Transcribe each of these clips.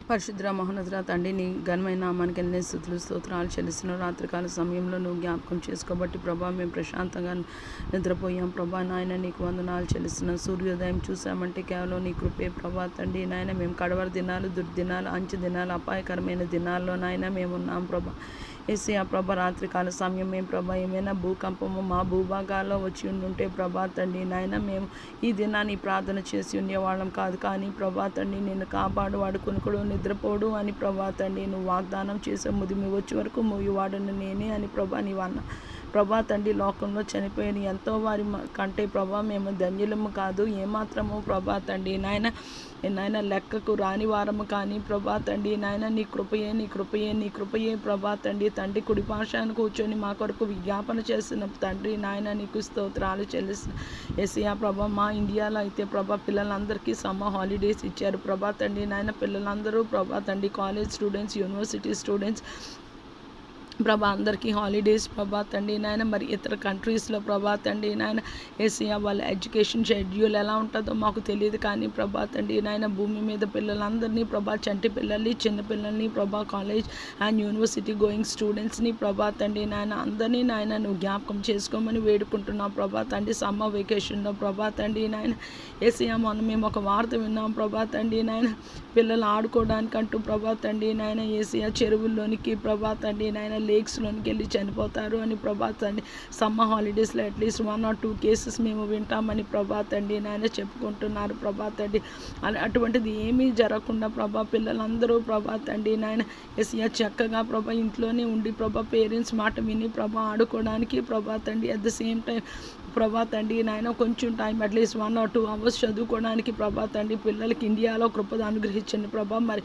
పరిశుద్ర మహోన్నతుడ తండ్రి, నీ ఘనమైన నామానికి ఎన్ని స్తుతులు స్తోత్రాలు చెల్లిస్తున్న రాత్రికాల సమయంలో నువ్వు జ్ఞాపకం చేసుకోబట్టి ప్రభా మేము ప్రశాంతంగా నిద్రపోయాం ప్రభా. నాయన నీకు వందనాలు చెల్లిస్తున్నాం. సూర్యోదయం చూసామంటే కేవలం నీ కృపే ప్రభా తండ్రి. నాయన మేము కడవరి దినాలు, దుర్దినాలు, అంచె దినాలు, అపాయకరమైన దినాల్లో నాయన మేము ఉన్నాం ప్రభా. ఏసయ్య ప్రభా, రాత్రికాల సమయం మేము ప్రభా ఏమైనా భూకంపము మా భూభాగాల్లో వచ్చి ఉండుంటే ప్రభా తండ్రి నాయన మేము ఈ దినాన్ని ప్రార్థన చేసి ఉండేవాళ్ళం కాదు. కానీ ప్రభా తండ్రి నిన్ను కాపాడు, వాడు కొనుకడు నిద్రపోడు అని ప్రభా తండ్రి నువ్వు వాగ్దానం చేసే ముదిమి వచ్చే వరకు మూయవాడను నేనే అని ప్రభా నీవన్న ప్రభా తండ్రి. లోకంలో చనిపోయిన ఎంతో వారి కంటే ప్రభా మేము ధన్యులము కాదు ఏమాత్రము ప్రభా తండ్రి నాయన. నాయన లెక్కకు రాని వారము కానీ ప్రభా తండ్రి నాయన నీ కృపయే నీ కృపయే నీ కృపయే ప్రభా తండ్రి. తండ్రి కుడి పాశాన్ని కూర్చొని మా కొరకు విజ్ఞాపన చేసిన తండ్రి నాయన నీకు స్తోత్రాలు చెల్లిస్తున్న యేసయ్య ప్రభా. మా ఇండియాలో అయితే ప్రభా పిల్లలందరికీ సమ్మర్ హాలిడేస్ ఇచ్చారు ప్రభా తండ్రి నాయన. పిల్లలందరూ ప్రభా తండ్రి కాలేజ్ స్టూడెంట్స్, యూనివర్సిటీ స్టూడెంట్స్ ప్రభా అందరికీ హాలిడేస్ ప్రభా తండ్రి నాయన. మరి ఇతర కంట్రీస్లో ప్రభా తండ్రి నాయన ఏసియా వాళ్ళ ఎడ్యుకేషన్ షెడ్యూల్ ఎలా ఉంటుందో మాకు తెలియదు. కానీ ప్రభా తండ్రి నాయన భూమి మీద పిల్లలందరినీ ప్రభా, చంటి పిల్లల్ని, చిన్నపిల్లల్ని ప్రభా, కాలేజ్ అండ్ యూనివర్సిటీ గోయింగ్ స్టూడెంట్స్ని ప్రభా తండ్రి నాయన అందరినీ నాయన నువ్వు జ్ఞాపకం చేసుకోమని వేడుకుంటున్నావు ప్రభా తండ్రి. సమ్మర్ వెకేషన్లో ప్రభా తండ్రి నాయన ఏసియా మనం మేము ఒక వార్త విన్నాం ప్రభా తండ్రి నాయన. పిల్లలు ఆడుకోవడానికంటూ ప్రభా తండ్రి నాయన ఏసియా చెరువుల్లోనికి ప్రభా తండ్రి నాయన లేక్స్లోనికి వెళ్ళి చనిపోతారు అని ప్రభా తండ్రి. సమ్మర్ హాలిడేస్లో అట్లీస్ట్ 1 or 2 కేసెస్ మేము వింటామని ప్రభా తండ్రి నాయన చెప్పుకుంటున్నారు ప్రభా తండ్రి. అటువంటిది ఏమీ జరగకుండా ప్రభా పిల్లలందరూ ప్రభా తండ్రి నాయన ఎస్యా చక్కగా ప్రభా ఇంట్లోనే ఉండి ప్రభా పేరెంట్స్ మాట విని ప్రభా ఆడుకోవడానికి ప్రభా తండ్రి. అట్ ద సేమ్ టైం ప్రభా తండ్రి నాయన కొంచెం టైం అట్లీస్ట్ 1 or 2 hours చదువుకోవడానికి ప్రభా తండ్రి పిల్లలకి ఇండియాలో కృపద అనుగ్రహించండి ప్రభా. మరి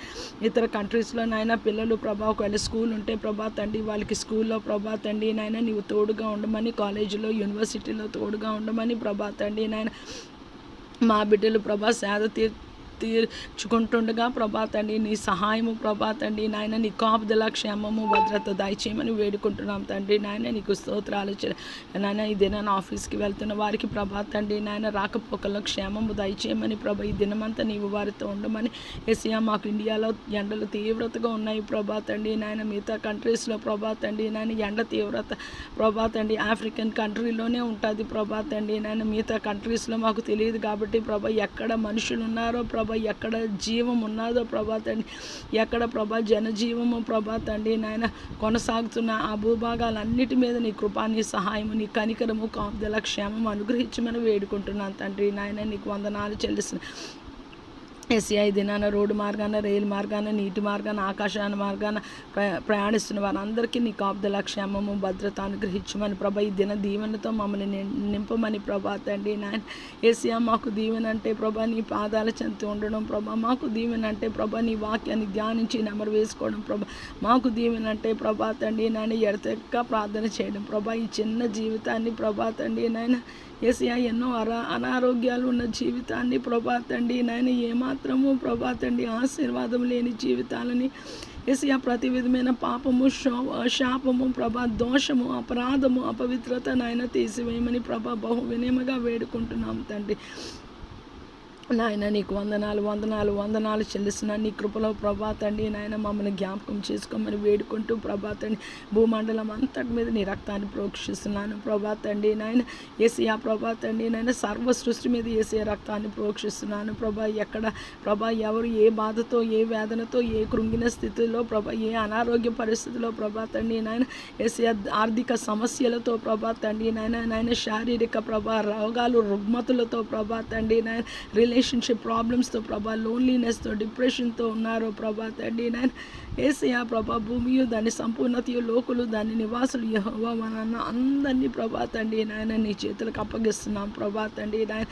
ఇతర కంట్రీస్లో నాయన పిల్లలు ప్రభా ఒకవేళ స్కూల్ ఉంటే ప్రభా తండ్రి వాళ్ళకి స్కూల్లో ప్రభా తండ్రి నాయన నీవు తోడుగా ఉండమని, కాలేజీలో యూనివర్సిటీలో తోడుగా ఉండమని ప్రభా తండ్రి నాయన. మా బిడ్డలు ప్రభా సేద తీర్చుకుంటుండగా ప్రభా తండ్రి నీ సహాయము ప్రభా తండ్రి నాయన. నీ కాపుదల, క్షేమము, భద్రత దయచేయమని వేడుకుంటున్నాం తండ్రి నాయన. నీకు స్తోత్రాలు నాయన. ఈ దినాన్ని ఆఫీస్కి వెళ్తున్న వారికి ప్రభా తండ్రి నాయన రాకపోకల్లో క్షేమము దయచేయమని ప్రభా. ఈ దినమంతా నీవు వారితో ఉండమని ఏసియా. మాకు ఇండియాలో ఎండలు తీవ్రతగా ఉన్నాయి ప్రభా తండ్రి నాయన. మిగతా కంట్రీస్లో ప్రభా తండ్రి నాయన ఎండ తీవ్రత ప్రభా తండ్రి ఆఫ్రికన్ కంట్రీలోనే ఉంటుంది ప్రభా తండ్రి నాయన. మిగతా కంట్రీస్లో మాకు తెలియదు కాబట్టి ప్రభా ఎక్కడ మనుషులు ఉన్నారో ప్రభా, ఎక్కడ జీవం ఉన్నదో ప్రభా తండ్రి, ఎక్కడ ప్రభా జనజీవము ప్రభా తండ్రి నాయన కొనసాగుతున్న ఆ భూభాగాలన్నిటి మీద నీ కృపా, నీ సహాయము, నీ కనికరము, కాపుదల, క్షేమము అనుగ్రహించమని వేడుకుంటున్నాను తండ్రి నాయన. నీకు వందనాలు చెల్లిస్తున్నాను. ఎస్ఐ దినాన రోడ్డు మార్గాన, రైలు మార్గాన, నీటి మార్గాన, ఆకాశాన మార్గాన ప్రయాణిస్తున్న వారందరికీ నీ కాపుదల, క్షేమము, భద్రత అనుగ్రహించమని ప్రభా. ఈ దిన దీవెనతో మమ్మల్ని నింపమని ప్రభా తండ్రి నాయన. ఏసియా మాకు దీవెన అంటే ప్రభా నీ పాదాల చెంత ఉండడం ప్రభా. మాకు దీవెన అంటే ప్రభా నీ వాక్యాన్ని ధ్యానించి నెమరు వేసుకోవడం ప్రభా. మాకు దీవెన అంటే ప్రభా తండ్రి నాయన ఎడతెక్క ప్రార్థన చేయడం ప్రభా. ఈ చిన్న జీవితాన్ని ప్రభా తండ్రి నాయన ఏసియా ఎన్నో అనారోగ్యాలు ఉన్న జీవితాన్ని ప్రభా తండ్రి నాయన ఏమాత్రము ప్రభా తండ్రి ఆశీర్వాదం లేని జీవితాలని ఏసియా ప్రతి విధమైన పాపము, శాపము ప్రభా, దోషము, అపరాధము, అపవిత్రత నాయన తీసివేయమని ప్రభా బహు వినయముగా వేడుకుంటున్నాం తండ్రి నాయన. నీకు వందనాలు వందనాలు వందనాలు చెల్లిస్తున్నాను. నీ కృపలో ప్రభా తండ్రి నాయన మమ్మల్ని జ్ఞాపకం చేసుకోమని వేడుకుంటూ ప్రభా తండ్రి భూమండలం అంతటి మీద నీ రక్తాన్ని ప్రోక్షిస్తున్నాను ప్రభా తండ్రి నాయన. ఏసియా ప్రభా తండ్రి నాయన సర్వ సృష్టి మీద ఏసే రక్తాన్ని ప్రోక్షిస్తున్నాను ప్రభా. ఎక్కడ ప్రభా ఎవరు ఏ బాధతో, ఏ వేదనతో, ఏ కృంగిన స్థితిలో ప్రభా, ఏ అనారోగ్య పరిస్థితిలో ప్రభా తండ్రి నాయన ఏసియా ఆర్థిక సమస్యలతో ప్రభా తండ్రి నాయన శారీరక ప్రభా రోగాలు, రుగ్మతులతో ప్రభా తండ్రి నాయన రిలేషన్షిప్ ప్రాబ్లమ్స్తో ప్రభా, లోన్లీనెస్తో, డిప్రెషన్తో ఉన్నారో ప్రభా తండ్రి నాయన. ఏసియా ప్రభా భూమియు దాని సంపూర్ణతయు, లోకులు దాని నివాసులు యెహోవా మనన్న అందరినీ ప్రభా తండ్రి నాయన నీ చేతులకు అప్పగిస్తున్నాం ప్రభా తండ్రి నాయన.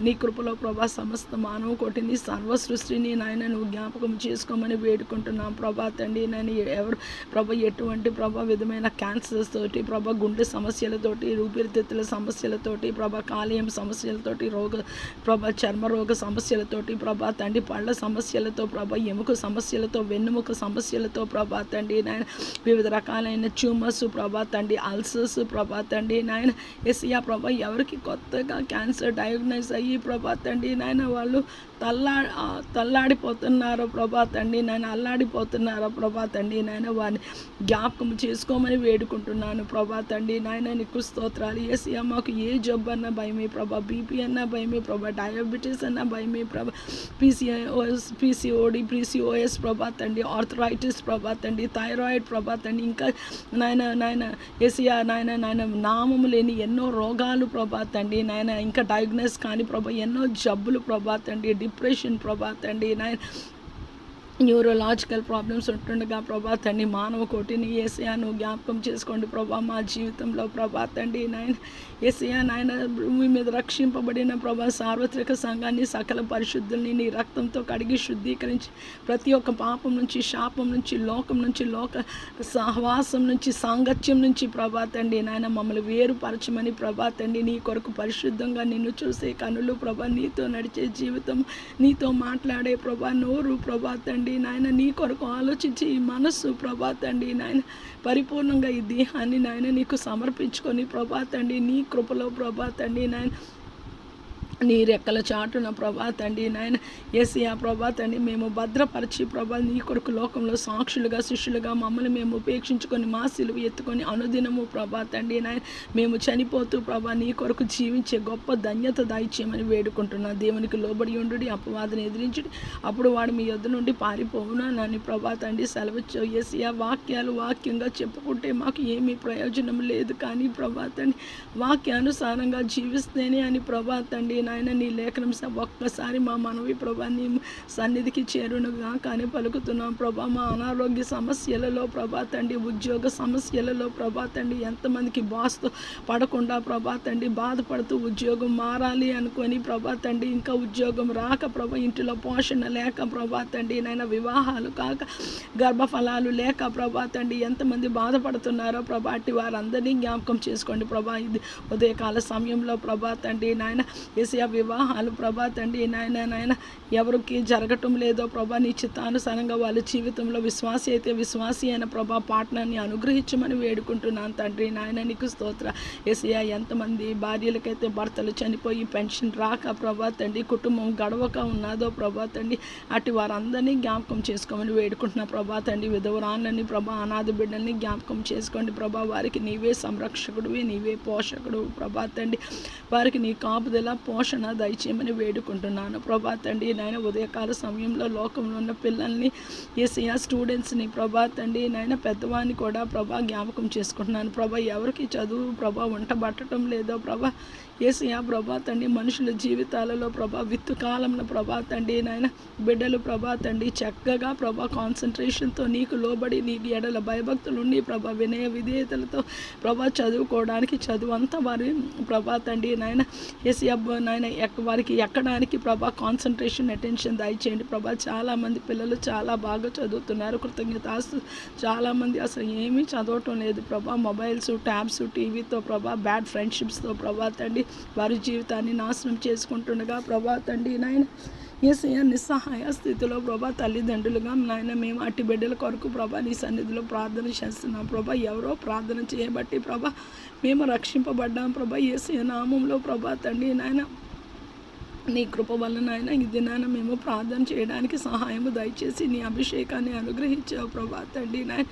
నీ కృపలో ప్రభా సమస్త మానవ కోటిని, సర్వ సృష్టిని నాయన నువ్వు జ్ఞాపకం చేసుకోమని వేడుకుంటున్నాం ప్రభా తండ్రి నాయన. ఎవరు ప్రభా ఎటువంటి ప్రభా విధమైన క్యాన్సర్స్ తోటి ప్రభా, గుండె సమస్యలతోటి, ఊపిరితిత్తుల సమస్యలతోటి ప్రభా, కాలేయం సమస్యలతోటి, ప్రభా చర్మ రోగ సమస్యలతోటి ప్రభా తండ్రి, పళ్ళ సమస్యలతో ప్రభా, ఎముక సమస్యలతో, వెన్నుముక సమస్యలతో ప్రభా తండ్రి నాయన, వివిధ రకాలైన ట్యూమర్స్ ప్రభా తండ్రి, అల్సర్స్ ప్రభా తండ్రి నాయన. ఎస్యా ప్రభా ఎవరికి కొత్తగా క్యాన్సర్ డయాగ్నైజ్ అయ్యి ప్రభా తండ్రి నాయన వాళ్ళు తల్లాడిపోతున్నారో ప్రభా తండ్రి నాయన, అల్లాడిపోతున్నారో ప్రభా తండ్రి నాయన, వారిని జ్ఞాపకం చేసుకోమని వేడుకుంటున్నాను ప్రభా తండ్రి నాయన. నీకు స్తోత్రాలు యేసయ్యా. మాకు ఏ జబ్బు అన్నా భయమే ప్రభా, బీపీ అన్నా భయమే ప్రభా, డయాబెటీస్ అన్నా భయమే ప్రభా, పీసీఓఎస్ ప్రభా తండ్రి, ఆర్థరైటిస్ ప్రభా తండ్రి, థైరాయిడ్ ప్రభా తండ్రి, ఇంకా నాయన యేసయ్యా నాయన నామము లేని ఎన్నో రోగాలు ప్రభా తండ్రి నాయన, ఇంకా డయాగ్నోస్ కాని ప్రభా ఎన్నో జబ్బులు ప్రభా తండ్రి, డిప్రెషన్ ప్రభా తండ్రి నాయన, న్యూరోలాజికల్ ప్రాబ్లమ్స్ ఉంటుండగా ప్రభా తండ్రి మానవ కోటిని యేసయ్యా నువ్వు జ్ఞాపకం చేసుకోండి ప్రభా మా జీవితంలో ప్రభా తండ్రి నాయన. యేసయ్యా నాయన, భూమి మీద రక్షింపబడిన ప్రభా సార్వత్రిక సంఘాన్ని సకల పరిశుద్ధుల్ని నీ రక్తంతో కడిగి శుద్ధీకరించి ప్రతి ఒక్క పాపం నుంచి, శాపం నుంచి, లోక సహవాసం నుంచి, సాంగత్యం నుంచి ప్రభా తండ్రి నాయన మమ్మల్ని వేరుపరచమని ప్రభా తండ్రి, నీ కొరకు పరిశుద్ధంగా నిన్ను చూసే కనులు ప్రభా, నీతో నడిచే జీవితం, నీతో మాట్లాడే ప్రభా నోరు ప్రభా తండ్రి నాయన, నీ కొరకు ఆలోచించి ఈ మనస్సు ప్రభా తండ్రి నాయన పరిపూర్ణంగా ఈ దేహాన్ని నాయన నీకు సమర్పించుకొని ప్రభా తండ్రి నీ కృపలో ప్రభా తండ్రి నాయన, నీ రెక్కల చాటున ప్రభా తండ్రి నాయన యేసయ్యా ప్రభా తండ్రి మేము భద్రపరిచి ప్రభా నీ కొరకు లోకంలో సాక్షులుగా, శిష్యులుగా మమ్మల్ని మేము ఉపేక్షించుకొని మా సిలువ ఎత్తుకొని అనుదినము ప్రభా తండ్రి నాయన మేము చనిపోతూ ప్రభా నీ కొరకు జీవించే గొప్ప ధన్యత దయచేయమని వేడుకుంటున్నా. దేవునికి లోబడి ఉండు, అపవాదిని ఎదిరించుడి, అప్పుడు వాడు మీ యొద్ద నుండి పారిపోవునా నన్ను ప్రభా తండ్రి సెలవిచ్చు. యేసయ్యా వాక్యంగా చెప్పుకుంటే మాకు ఏమీ ప్రయోజనం లేదు, కానీ ప్రభా తండ్రి వాక్యానుసారంగా జీవిస్తేనే అని ప్రభా తండ్రి నాయన నీ లేఖనం ఒక్కసారి మా మనవి ప్రభా నీ సన్నిధికి చేరునుగా కానీ పలుకుతున్నాం ప్రభా. మా అనారోగ్య సమస్యలలో ప్రభా తండ్రి, ఉద్యోగ సమస్యలలో ప్రభా తండ్రి, ఎంతమందికి బాస్తో పడకుండా ప్రభా తండ్రి బాధపడుతూ ఉద్యోగం మారాలి అనుకొని ప్రభా తండ్రి ఇంకా ఉద్యోగం రాక ప్రభా, ఇంటిలో పోషణ లేక ప్రభా తండ్రి నాయన, వివాహాలు కాక గర్భఫలాలు లేక ప్రభా తండ్రి ఎంతమంది బాధపడుతున్నారో ప్రభా, అట్టి వారందరినీ జ్ఞాపకం చేసుకోండి ప్రభా. ఇది ఉదయకాల సమయంలో ప్రభా తండ్రి నాయన వివాహాలు ప్రభా తండ్రి నాయన ఎవరికి జరగటం లేదో ప్రభా, నీ చిత్తానుసారంగా వాళ్ళ జీవితంలో విశ్వాసి అయితే విశ్వాసి అయిన ప్రభా పార్ట్నర్ని అనుగ్రహించమని వేడుకుంటున్నాను తండ్రి నాయన. నీకు స్తోత్ర యేసయ్యా. ఎంతమంది భార్యలకైతే భర్తలు చనిపోయి పెన్షన్ రాక ప్రభా తండ్రి, కుటుంబం గడవక ఉన్నదో ప్రభా తండ్రి, అటు వారందరినీ జ్ఞాపకం చేసుకోమని వేడుకుంటున్నా ప్రభా తండ్రి. విధవరాళ్ళని ప్రభా, అనాథ బిడ్డల్ని జ్ఞాపకం చేసుకోండి ప్రభా. వారికి నీవే సంరక్షకుడివి, నీవే పోషకుడు ప్రభా తండ్రి. వారికి నీ కాపుదల పోషణ దయచేయమని వేడుకుంటున్నాను ప్రభా తండ్రి నాయన. ఉదయకాల సమయంలో లోకంలో ఉన్న పిల్లల్ని యేసయ్యా, స్టూడెంట్స్ని ప్రభా తండ్రి నాయన, పెద్దవాడిని కూడా ప్రభా జ్ఞాపకం చేసుకుంటున్నాను ప్రభా. ఎవరికి చదువు ప్రభా వంటబట్టడం లేదో ప్రభా యేసయ్యా ప్రభా తండ్రి, మనుషుల జీవితాలలో ప్రభా విత్తు కాలంలో ప్రభా తండ్రి నాయన బిడ్డలు ప్రభా తండ్రి చక్కగా ప్రభా కాన్సన్ట్రేషన్తో నీకు లోబడి నీకు ఎడల భయభక్తులు ఉండి ప్రభా వినయ విధేయతలతో ప్రభా చదువుకోవడానికి చదువు అంతా వారి ప్రభా తండ్రి నాయన యేసయ్యా నాయన వారికి ఎక్కడానికి ప్రభా కాన్సన్ట్రేషన్, అటెన్షన్ దయచేయండి ప్రభా. చాలామంది పిల్లలు చాలా బాగా చదువుతున్నారు, కృతజ్ఞతాస్తు. చాలామంది అసలు ఏమీ చదవటం లేదు ప్రభా. మొబైల్స్, ట్యాబ్స్, టీవీతో ప్రభా, బ్యాడ్ ఫ్రెండ్షిప్స్తో ప్రభా తండ్రి వారి జీవితాన్ని నాశనం చేసుకుంటుండగా ప్రభా తండ్రి నాయన యేసయ్యా నిస్సహాయ స్థితిలో ప్రభా తల్లిదండ్రులుగా నాయన మేము అట్టి బిడ్డల కొరకు ప్రభా నీ సన్నిధిలో ప్రార్థన చేస్తున్నాం ప్రభా. ఎవరో ప్రార్థన చేయబట్టి ప్రభా మేము రక్షింపబడ్డాం ప్రభా. యేసయ్య నామంలో ప్రభా తండ్రి నాయన నీ కృప వల్ల నాయన ఈ దినాన మేము ప్రార్థన చేయడానికి సహాయము దయచేసి నీ అభిషేకాన్ని అనుగ్రహించావు ప్రభా తండ్రి నాయన.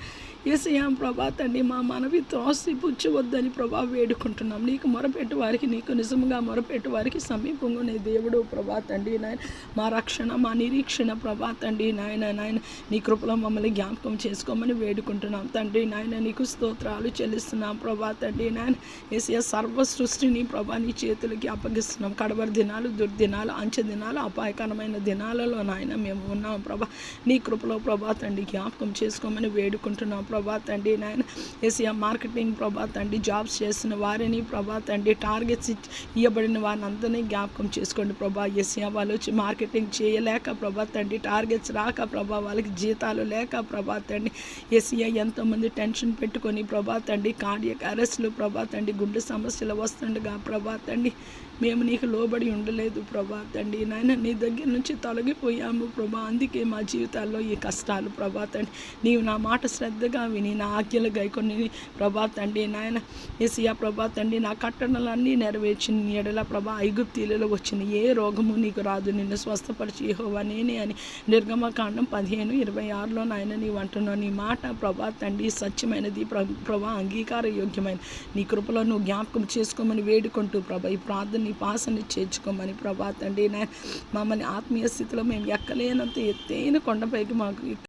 యేసయ్యా ప్రభా తండ్రి మా మనవి త్రోసి పుచ్చవద్దని ప్రభా వేడుకుంటున్నాం. నీకు మొరపెట్టు వారికి, నీకు నిజంగా మొరపెట్టు వారికి సమీపంగా నీ దేవుడు ప్రభా తండ్రి నాయన. మా రక్షణ, మా నిరీక్షణ ప్రభా తండ్రి నాయన నీ కృపలో మమ్మల్ని జ్ఞాపకం చేసుకోమని వేడుకుంటున్నాం తండ్రి నాయన. నీకు స్తోత్రాలు చెల్లిస్తున్నాం ప్రభా తండ్రి నాయన. యేసయ్యా సర్వ సృష్టిని ప్రభా నీ చేతులకి అప్పగిస్తున్నాం. కడవరి దినాలు, దుర్దినాలు, అంచె దినాలు, అపాయకరమైన దినాలలో నాయన మేము ఉన్నాం ప్రభా. నీ కృపలో ప్రభా తండ్రి జ్ఞాపకం చేసుకోమని వేడుకుంటున్నాం ప్రభా తండ్రి నాయన. యేసయ్యా మార్కెటింగ్ ప్రభా తండ్రి జాబ్స్ చేస్తున్న వారిని ప్రభా తండ్రి, టార్గెట్స్ ఇవ్వబడిన వారిని అందరినీ జ్ఞాపకం చేసుకోండి ప్రభా. యేసయ్యా వాళ్ళు వచ్చి మార్కెటింగ్ చేయలేక ప్రభా తండ్రి, టార్గెట్స్ రాక ప్రభా, వాళ్ళకి జీతాలు లేక ప్రభా తండ్రి యేసయ్యా ఎంతోమంది టెన్షన్ పెట్టుకొని ప్రభా తండ్రి కార్డియక్ అరెస్ట్లు ప్రభా తండ్రి, గుండె సమస్యలు వస్తుండగా ప్రభా తండ్రి మేము నీకు లోబడి ఉండలేదు ప్రభా తండ్రి నాయన, నీ దగ్గర నుంచి తొలగిపోయాము ప్రభా. అందుకే మా జీవితాల్లో ఈ కష్టాలు ప్రభా తండ్రి. నీవు నా మాట శ్రద్ధగా విని నా ఆజ్ఞలు గైకొని ప్రభా తండ్రి నాయన యేసయ్యా ప్రభా తండ్రి, నా కట్టడలన్నీ నెరవేర్చిన ఎడల ప్రభా ఐగుప్తీలలో వచ్చిన ఏ రోగము నీకు రాదు, నిన్ను స్వస్థపరిచి యెహోవా నేనే అని నిర్గమకాండం 15:26లో నాయన నీవు అంటున్నావు. నీ మాట ప్రభా తండ్రి సత్యమైనది ప్రభా, అంగీకార యోగ్యమైన నీ కృపలో నువ్వు జ్ఞాపకం చేసుకోమని వేడుకుంటూ ప్రభా ఈ ప్రార్థన నీ పాసని చేర్చుకోమని ప్రభా తండ్రి నాయన, మమ్మల్ని ఆత్మీయ స్థితిలో మేము ఎక్కలేనంత ఎత్తైన కొండపైకి మాకు